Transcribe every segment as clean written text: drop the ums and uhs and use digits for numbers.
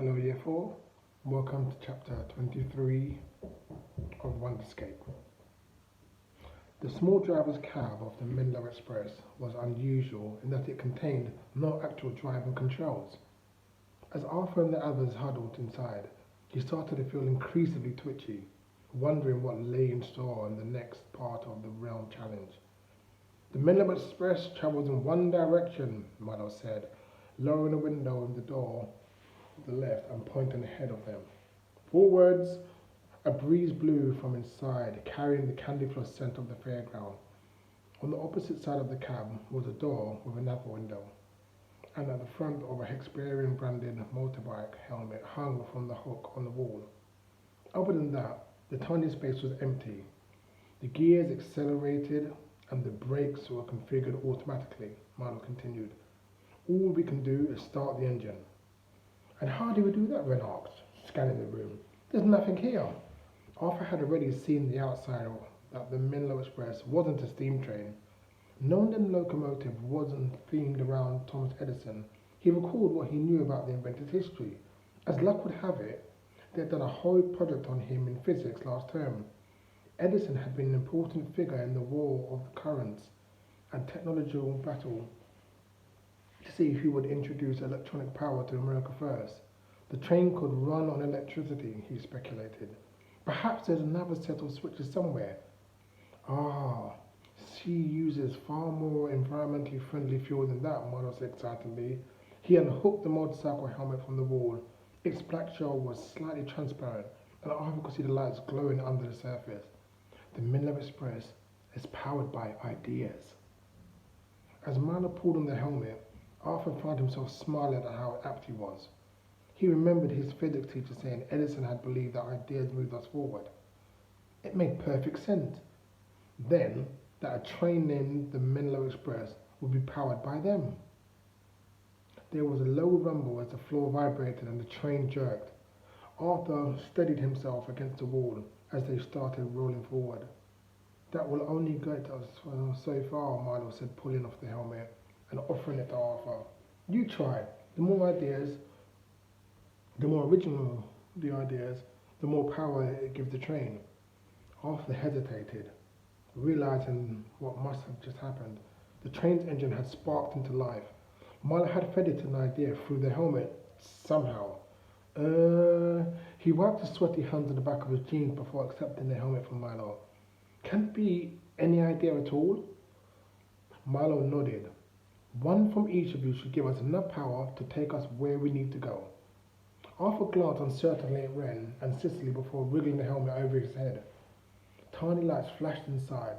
Hello Year 4, welcome to chapter 23 of Wonderscape. The small driver's cab of the Menlo Express was unusual in that it contained no actual driving controls. As Arthur and the others huddled inside, he started to feel increasingly twitchy, wondering what lay in store in the next part of the realm challenge. The Menlo Express travels in one direction, Milo said, lowering the window in the door to the left and pointing ahead of them. Forwards, a breeze blew from inside, carrying the candy floss scent of the fairground. On the opposite side of the cab was a door with another window, and at the front of a Hexperian branded motorbike helmet hung from the hook on the wall. Other than that, the tiny space was empty. The gears accelerated and the brakes were configured automatically, Milo continued. All we can do is start the engine. And how do we do that? Ren asked, scanning the room. There's nothing here. Arthur had already seen the outside that the Menlo Express wasn't a steam train. Knowing the locomotive wasn't themed around Thomas Edison, he recalled what he knew about the inventor's history. As luck would have it, they had done a whole project on him in physics last term. Edison had been an important figure in the war of the currents and technological battle to see who would introduce electronic power to America first. The train could run on electricity, he speculated. Perhaps there's another set of switches somewhere. She uses far more environmentally friendly fuel than that, Milo said excitedly. He unhooked the motorcycle helmet from the wall. Its black shell was slightly transparent, and Arthur could see the lights glowing under the surface. The Menlo Express is powered by ideas. As Milo pulled on the helmet, Arthur found himself smiling at how apt he was. He remembered his physics teacher saying Edison had believed that ideas moved us forward. It made perfect sense. Then, that a train named the Menlo Express would be powered by them. There was a low rumble as the floor vibrated and the train jerked. Arthur steadied himself against the wall as they started rolling forward. That will only get us so far, Milo said, pulling off the helmet and offering it to Arthur. You try. The more original the ideas, the more power it gives the train. Arthur hesitated, realizing what must have just happened. The train's engine had sparked into life. Milo had fed it an idea through the helmet, somehow. He wiped his sweaty hands on the back of his jeans before accepting the helmet from Milo. Can it be any idea at all? Milo nodded. One from each of you should give us enough power to take us where we need to go. Arthur glanced uncertainly at Ren and Cicely before wriggling the helmet over his head. Tiny lights flashed inside.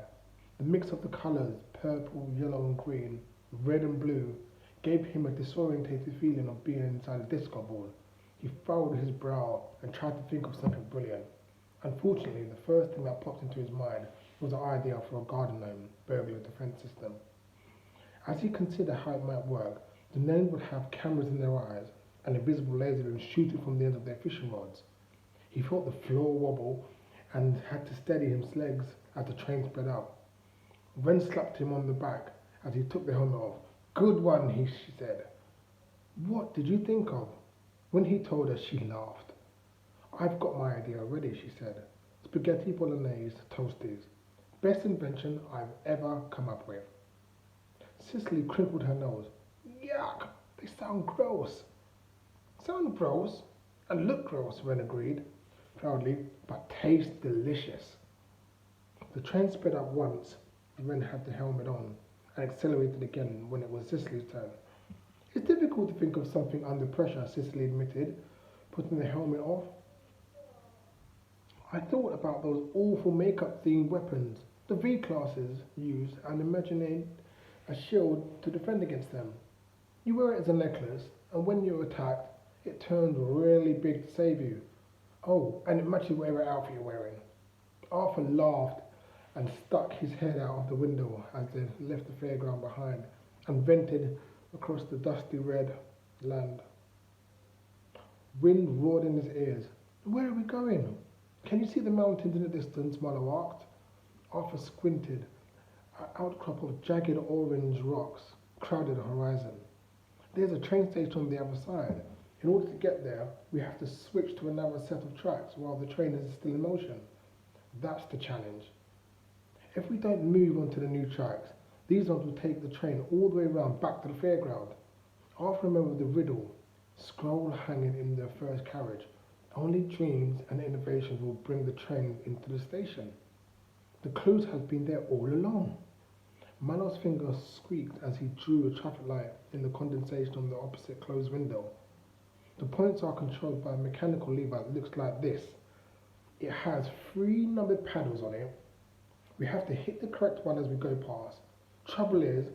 The mix of the colours, purple, yellow and green, red and blue, gave him a disorientated feeling of being inside a disco ball. He furrowed his brow and tried to think of something brilliant. Unfortunately, the first thing that popped into his mind was the idea for a garden gnome burglar defense system. As he considered how it might work, the gnomes would have cameras in their eyes and invisible laser beams shooting from the ends of their fishing rods. He felt the floor wobble and had to steady his legs as the train sped out. Ren slapped him on the back as he took the helmet off. Good one, she said. What did you think of? When he told her, she laughed. I've got my idea already, she said. Spaghetti bolognese toasties. Best invention I've ever come up with. Cicely crinkled her nose. Yuck, they sound gross. Sound gross and look gross, Ren agreed proudly, but taste delicious. The train sped up once. Ren had the helmet on and accelerated again when it was Cicely's turn. It's difficult to think of something under pressure, Cicely admitted, putting the helmet off. I thought about those awful makeup-themed weapons the V-classes use and imagined a shield to defend against them. You wear it as a necklace, and when you're attacked, it turns really big to save you. Oh, and it matches whatever outfit you're wearing. Arthur laughed and stuck his head out of the window as they left the fairground behind and vented across the dusty red land. Wind roared in his ears. Where are we going? Can you see the mountains in the distance? Milo asked. Arthur squinted. An outcrop of jagged orange rocks crowded the horizon. There's a train station on the other side. In order to get there, we have to switch to another set of tracks while the train is still in motion. That's the challenge. If we don't move onto the new tracks, these ones will take the train all the way around back to the fairground. Arthur remembered the riddle, scroll hanging in the first carriage. Only dreams and innovations will bring the train into the station. The clues had been there all along. Mallow's finger squeaked as he drew a traffic light in the condensation on the opposite closed window. The points are controlled by a mechanical lever that looks like this. It has 3 numbered paddles on it. We have to hit the correct one as we go past. Trouble is,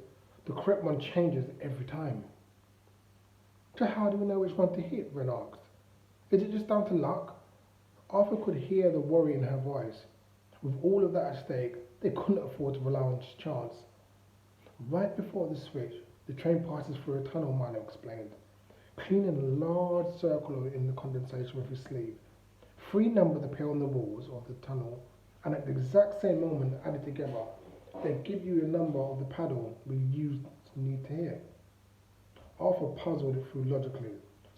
the correct one changes every time. So how do we know which one to hit? Ren asked. Is it just down to luck? Arthur could hear the worry in her voice. With all of that at stake, they couldn't afford to rely on chance. Right before the switch, the train passes through a tunnel, Milo explained, cleaning a large circle in the condensation with his sleeve. 3 numbers appear on the walls of the tunnel, and at the exact same moment added together, they give you a number of the paddle we need to hit. Arthur puzzled it through logically.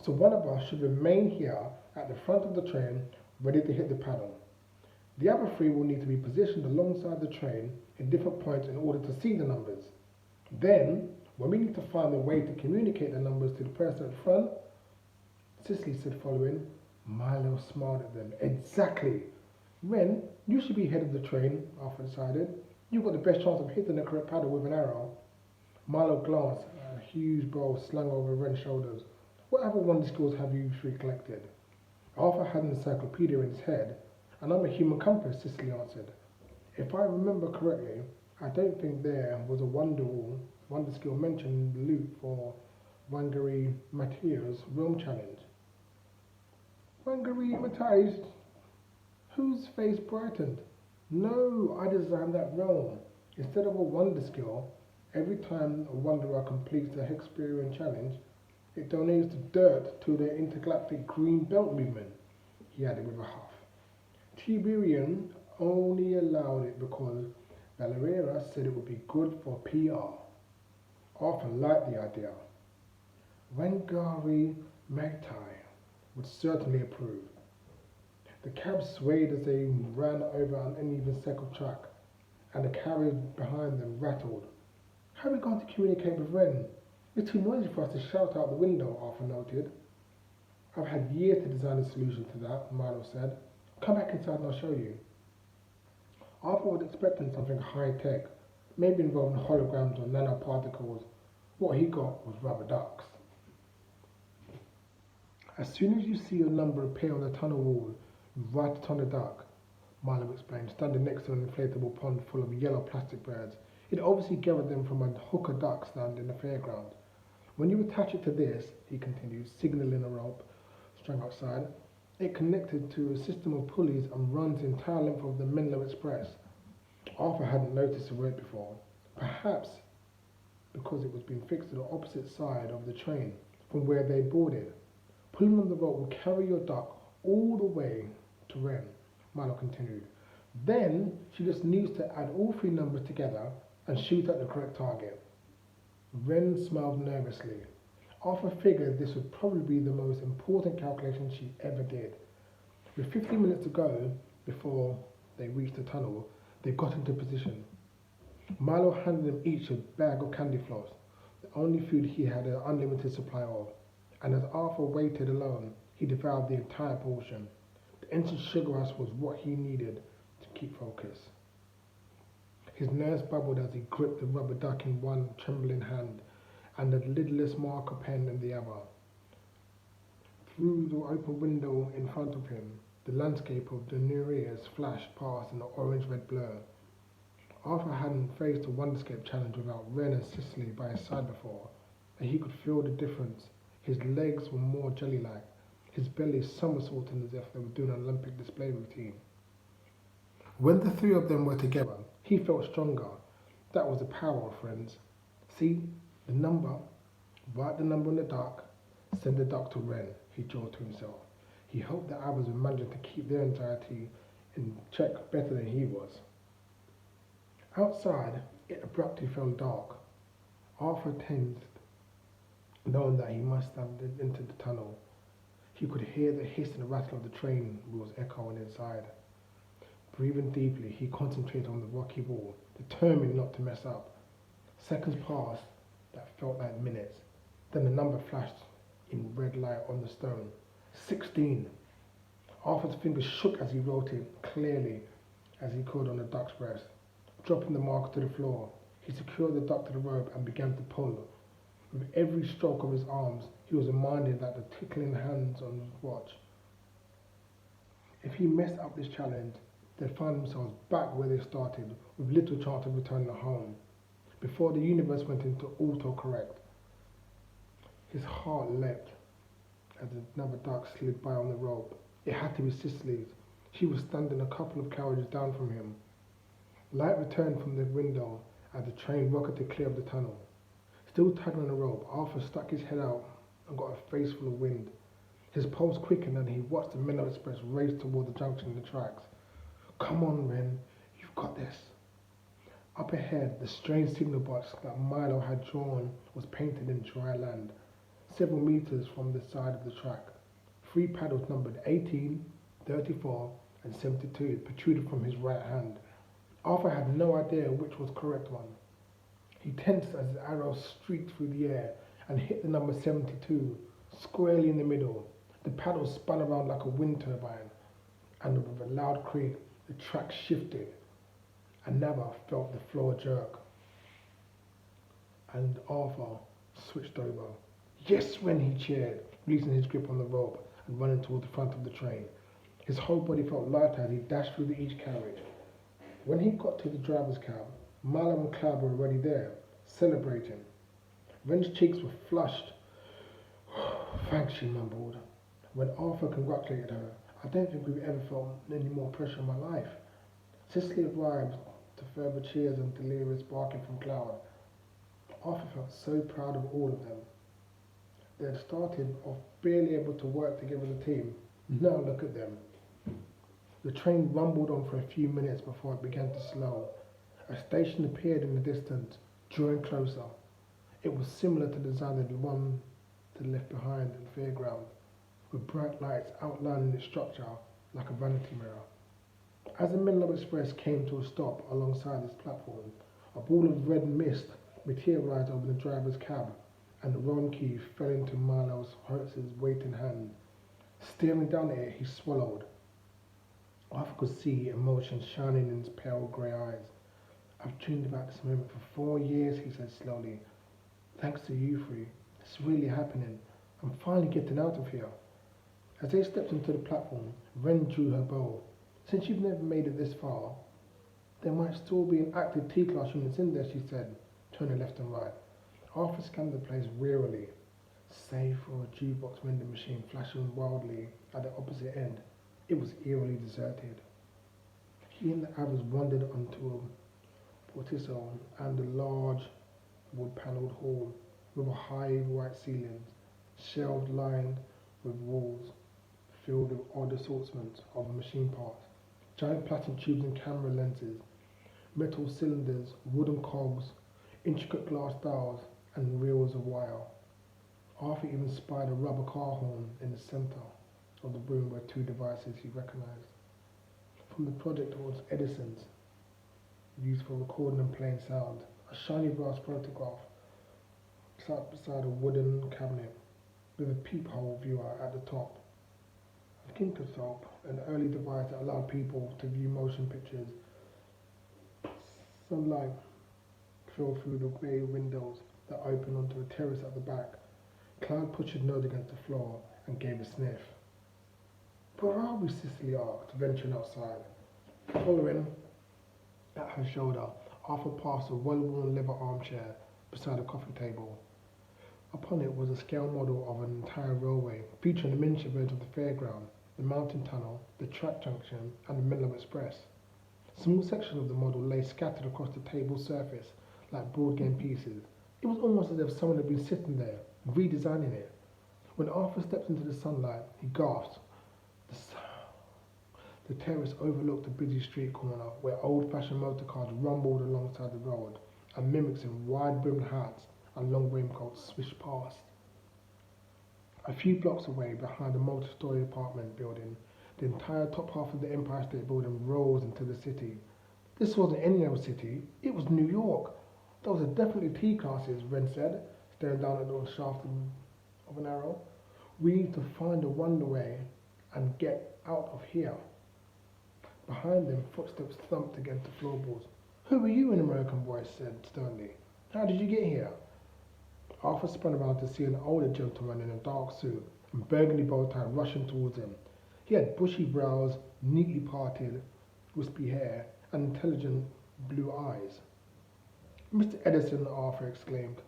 So one of us should remain here at the front of the train, ready to hit the paddle. The other 3 will need to be positioned alongside the train in different points in order to see the numbers. Then, when we need to find a way to communicate the numbers to the person at the front, Cicely said following. Milo smiled at them. Exactly. Ren, you should be head of the train, Arthur decided. You've got the best chance of hitting the correct paddle with an arrow. Milo glanced at a huge bowl slung over Ren's shoulders. What other wonder skills have you 3 collected? Arthur had an encyclopedia in his head, and I'm a human compass, Cicely answered. If I remember correctly, I don't think there was a wonder skill mentioned in the loop for Wangari Mathieu's realm challenge. Wangari Mathieu, whose face brightened. No, I designed that realm. Instead of a wonder skill, every time a wanderer completes the Hexperion challenge, it donates dirt to the intergalactic green belt movement, he added with a huff. Tiberian only allowed it because Valeriera said it would be good for PR. Arthur liked the idea. Wangari Magtai would certainly approve. The cab swayed as they ran over an uneven set of track, and the carriage behind them rattled. How are we going to communicate with Ren? It's too noisy for us to shout out the window, Arthur noted. I've had years to design a solution to that, Milo said. Come back inside and I'll show you. Arthur was expecting something high-tech, maybe involving holograms or nanoparticles. What he got was rubber ducks. As soon as you see your number appear on the tunnel wall, you write it on the duck, Milo explained, standing next to an inflatable pond full of yellow plastic birds. It obviously gathered them from a hooker duck stand in the fairground. When you attach it to this, he continued, signalling a rope strung outside, it connected to a system of pulleys and runs the entire length of the Menlo Express. Arthur hadn't noticed the rope before, perhaps because it was being fixed to the opposite side of the train from where they boarded. Pulling on the rope will carry your duck all the way to Ren, Milo continued. Then she just needs to add all 3 numbers together and shoot at the correct target. Ren smiled nervously. Arthur figured this would probably be the most important calculation she ever did. With 15 minutes to go before they reached the tunnel, they got into position. Milo handed them each a bag of candy floss, the only food he had an unlimited supply of, and as Arthur waited alone, he devoured the entire portion. The instant sugar rush was what he needed to keep focus. His nerves bubbled as he gripped the rubber duck in one trembling hand and the lidless marker pen in the other. Through the open window in front of him, the landscape of the Nereus flashed past in an orange-red blur. Arthur hadn't faced a Wonderscape challenge without Ren and Cicely by his side before, and he could feel the difference. His legs were more jelly-like, his belly somersaulting as if they were doing an Olympic display routine. When the 3 of them were together, he felt stronger. That was the power of friends. See, the number, write the number on the duck, send the duck to Ren, he jawed to himself. He hoped the others were managing to keep their anxiety in check better than he was. Outside, it abruptly fell dark. Arthur tensed, knowing that he must have entered the tunnel. He could hear the hiss and rattle of the train wheels echoing inside. Breathing deeply, he concentrated on the rocky wall, determined not to mess up. Seconds passed that felt like minutes. Then the number flashed in red light on the stone. 16. Arthur's fingers shook as he wrote it clearly as he could on the duck's breast. Dropping the marker to the floor, he secured the duck to the rope and began to pull. With every stroke of his arms, he was reminded that the tickling hands on his watch. If he messed up this challenge, they'd find themselves back where they started, with little chance of returning home, before the universe went into autocorrect. His heart leapt as another duck slid by on the rope. It had to be Cicely's. She was standing a couple of carriages down from him. Light returned from the window as the train rocketed clear of the tunnel. Still tugging on the rope, Arthur stuck his head out and got a face full of wind. His pulse quickened and he watched the Menlo Express race toward the junction of the tracks. Come on, Ren, you've got this. Up ahead, the strange signal box that Milo had drawn was painted in dry land, several meters from the side of the track. 3 paddles numbered 18, 34, and 72 protruded from his right hand. Arthur had no idea which was the correct one. He tensed as his arrow streaked through the air and hit the number 72 squarely in the middle. The paddles spun around like a wind turbine, and with a loud creak, the track shifted. Another felt the floor jerk, and Arthur switched over. Yes, when he cheered, releasing his grip on the rope and running toward the front of the train. His whole body felt lighter as he dashed through each carriage. When he got to the driver's cab, Milo and Cloud were already there, celebrating. Ren's cheeks were flushed. Thanks, she mumbled. When Arthur congratulated her, I don't think we've ever felt any more pressure in my life. Cicely arrived to further cheers and delirious barking from Cloud. Arthur felt so proud of all of them. They had started off barely able to work together as a team. Now look at them. The train rumbled on for a few minutes before it began to slow. A station appeared in the distance, drawing closer. It was similar to the design of the one to the left behind in the fairground, with bright lights outlining its structure like a vanity mirror. As the Menlo Express came to a stop alongside its platform, a ball of red mist materialized over the driver's cab, and the roan key fell into Milo's horse's waiting hand. Staring down at it, he swallowed. Arthur could see emotion shining in his pale grey eyes. I've dreamed about this moment for 4 years, he said slowly. Thanks to you three. It's really happening. I'm finally getting out of here. As they stepped onto the platform, Ren drew her bow. Since you've never made it this far, there might still be an active T-class units in there, she said, turning left and right. Arthur scanned the place wearily, save for a jukebox vending machine flashing wildly at the opposite end. It was eerily deserted. He and the others wandered onto a portico and a large wood-panelled hall with a high white ceiling, shelves lined with walls filled with odd assortments of machine parts, giant plastic tubes and camera lenses, metal cylinders, wooden cogs, intricate glass dials, and reels of wire. Arthur even spied a rubber car horn in the centre of the room where 2 devices he recognized. From the project was Edison's, used for recording and playing sound. A shiny brass photograph sat beside a wooden cabinet with a peephole viewer at the top. A kinetoscope, an early device that allowed people to view motion pictures. Sunlight fell through the bay windows that opened onto a terrace at the back. Cloud pushed his nose against the floor and gave a sniff. Where are we? Cicely asked, venturing outside. Following at her shoulder, Arthur passed a well-worn leather armchair beside a coffee table. Upon it was a scale model of an entire railway, featuring a miniature version of the fairground, the mountain tunnel, the track junction, and the Menlo Express. Small sections of the model lay scattered across the table's surface like board game pieces. It was almost as if someone had been sitting there, redesigning it. When Arthur stepped into the sunlight, he gasped. The terrace overlooked a busy street corner where old-fashioned motor cars rumbled alongside the road, and mimics in wide-brimmed hats and long raincoats swished past. A few blocks away, behind a multi-story apartment building, the entire top half of the Empire State Building rose into the city. This wasn't any old city, it was New York. Those are definitely T classes, Ren said, staring down at the shaft of an arrow. We need to find a wonderway and get out of here. Behind them, footsteps thumped against the floorboards. Who are you? An American voice said sternly. How did you get here? Arthur spun around to see an older gentleman in a dark suit and burgundy bow tie rushing towards him. He had bushy brows, neatly parted, wispy hair, and intelligent blue eyes. Mr. Edison, Arthur exclaimed.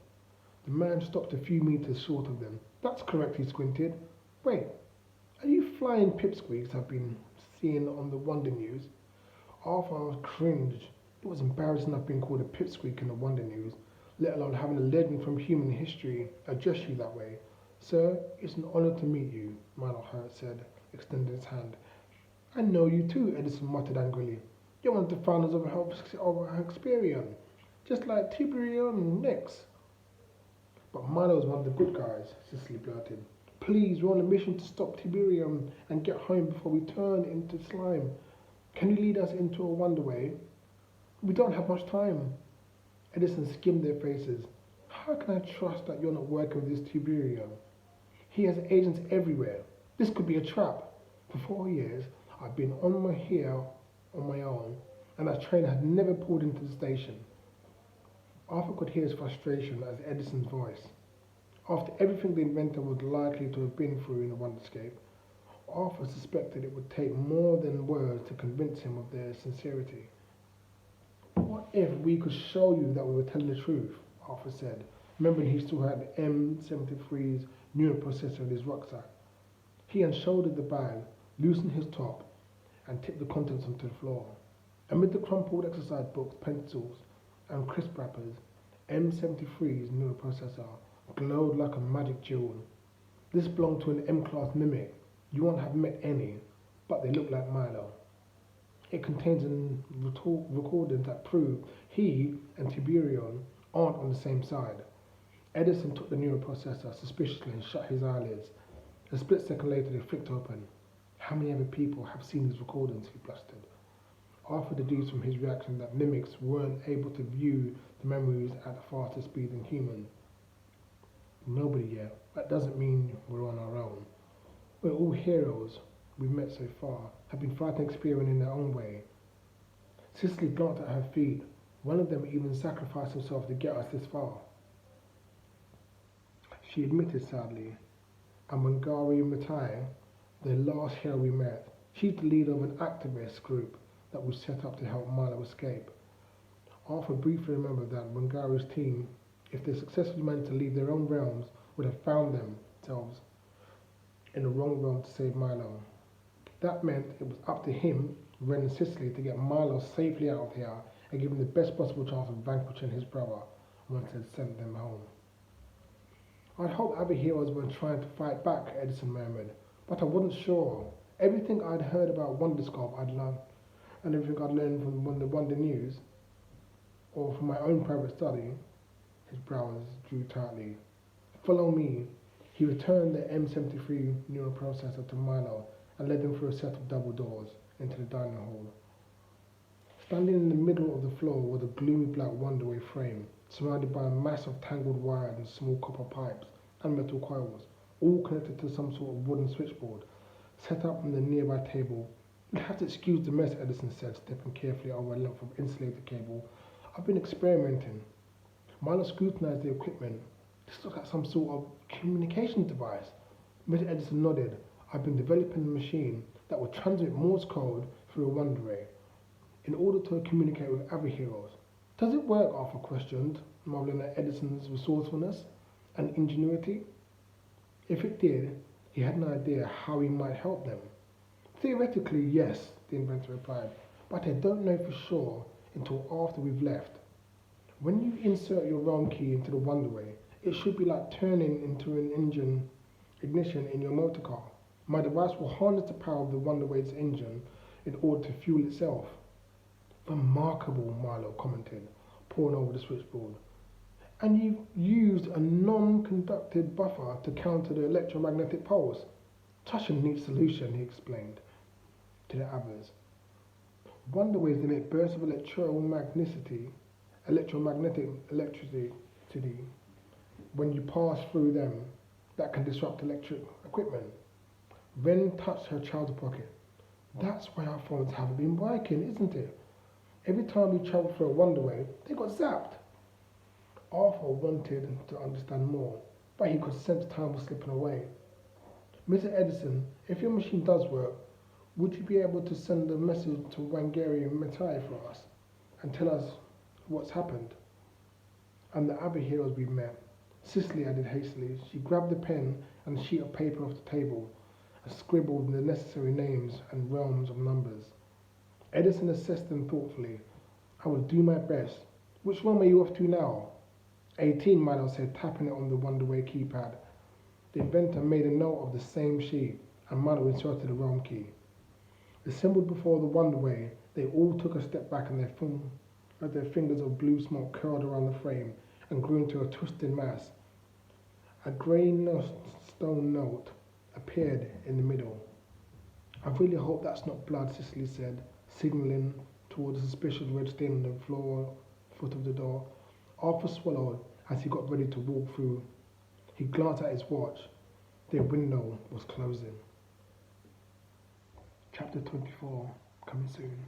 The man stopped a few meters short of them. That's correct, he squinted. Wait, are you flying pipsqueaks I've been seeing on the Wonder News? Arthur cringed. It was embarrassing enough being called a pipsqueak in the Wonder News, let alone having a legend from human history address you that way. Sir, it's an honor to meet you, Milo Hurt said, extending his hand. I know you too, Edison muttered angrily. You're one of the founders of Experian, just like Tiberium Nix. But Milo's one of the good guys, Cicely blurted. Please, we're on a mission to stop Tiberium and get home before we turn into slime. Can you lead us into a wonderway? We don't have much time. Edison skimmed their faces. How can I trust that you're not working with this Tiberium? He has agents everywhere. This could be a trap. For 4 years, I've been here on my own, and that train had never pulled into the station. Arthur could hear his frustration as Edison's voice. After everything the inventor was likely to have been through in the Wonderscape, Arthur suspected it would take more than words to convince him of their sincerity. What if we could show you that we were telling the truth? Arthur said, remembering he still had the M73's neuroprocessor in his rucksack. He unshouldered the bag, loosened his top, and tipped the contents onto the floor. Amid the crumpled exercise books, pencils, and crisp wrappers, M73's neuroprocessor glowed like a magic jewel. This belonged to an M-class mimic. You won't have met any, but they look like Milo. It contains recordings that prove he and Tiberium aren't on the same side. Edison took the neuroprocessor suspiciously and shut his eyelids. A split second later they flicked open. How many other people have seen these recordings, he blustered. Arthur deduced from his reaction that mimics weren't able to view the memories at a faster speed than humans. Nobody yet. That doesn't mean we're on our own. We're all heroes we've met so far, have been fighting Experian in their own way. Cicely glanced at her feet. One of them even sacrificed himself to get us this far. She admitted sadly, and Wangari Maathai, the last hero we met, she's the leader of an activist group that was set up to help Milo escape. Arthur briefly remembered that Wangari's team, if they successfully managed to leave their own realms, would have found themselves in the wrong realm to save Milo. That meant it was up to him, Ren and Cicely, to get Milo safely out of here and give him the best possible chance of vanquishing his brother once he had sent them home. I'd hoped other heroes weren't trying to fight back, Edison murmured, but I wasn't sure. Everything I'd heard about Wonderscape I'd learned, and everything I'd learned from the Wonder News, or from my own private study, his brows drew tightly. Follow me. He returned the M73 neuroprocessor to Milo and led them through a set of double doors into the dining hall. Standing in the middle of the floor was a gloomy black wonderway frame, surrounded by a mass of tangled wires and small copper pipes and metal coils, all connected to some sort of wooden switchboard, set up on the nearby table. You'll have to excuse the mess, Edison said, stepping carefully over a length of insulated cable. I've been experimenting. Milo scrutinized the equipment. This looks like some sort of communication device. Mr. Edison nodded. I've been developing a machine that will transmit Morse code through a wonderway in order to communicate with other heroes. Does it work? Arthur questioned, marveling at Edison's resourcefulness and ingenuity. If it did, he had an idea how he might help them. Theoretically, yes, the inventor replied, but I don't know for sure until after we've left. When you insert your realm key into the wonderway, it should be like turning into an ignition in your motor car. My device will harness the power of the wonderway's engine in order to fuel itself. Remarkable, Milo commented, poring over the switchboard. And you've used a non-conductive buffer to counter the electromagnetic pulse. Such a neat solution, he explained to the others. Wonderways emit bursts of electromagnetic electricity when you pass through them that can disrupt electric equipment. Ren touched her child's pocket. That's why our phones haven't been working, isn't it? Every time we traveled through a Wonderway, they got zapped. Arthur wanted to understand more, but he could sense time was slipping away. Mr. Edison, if your machine does work, would you be able to send a message to Wangari Maathai for us and tell us what's happened? And the other heroes we met. Cicely added hastily. She grabbed the pen and a sheet of paper off the table and scribbled the necessary names and realms of numbers. Edison assessed them thoughtfully. I will do my best. Which realm are you off to now? 18, Milo said, tapping it on the Wonderway keypad. The inventor made a note of the same sheet, and Milo inserted the realm key. Assembled before the Wonderway, they all took a step back and their fingers of blue smoke curled around the frame and grew into a twisted mass. A grey stone note appeared in the middle. I really hope that's not blood, Cicely said, signalling towards a suspicious red stain on the foot of the door. Arthur swallowed as he got ready to walk through. He glanced at his watch. Their window was closing. Chapter 24, coming soon.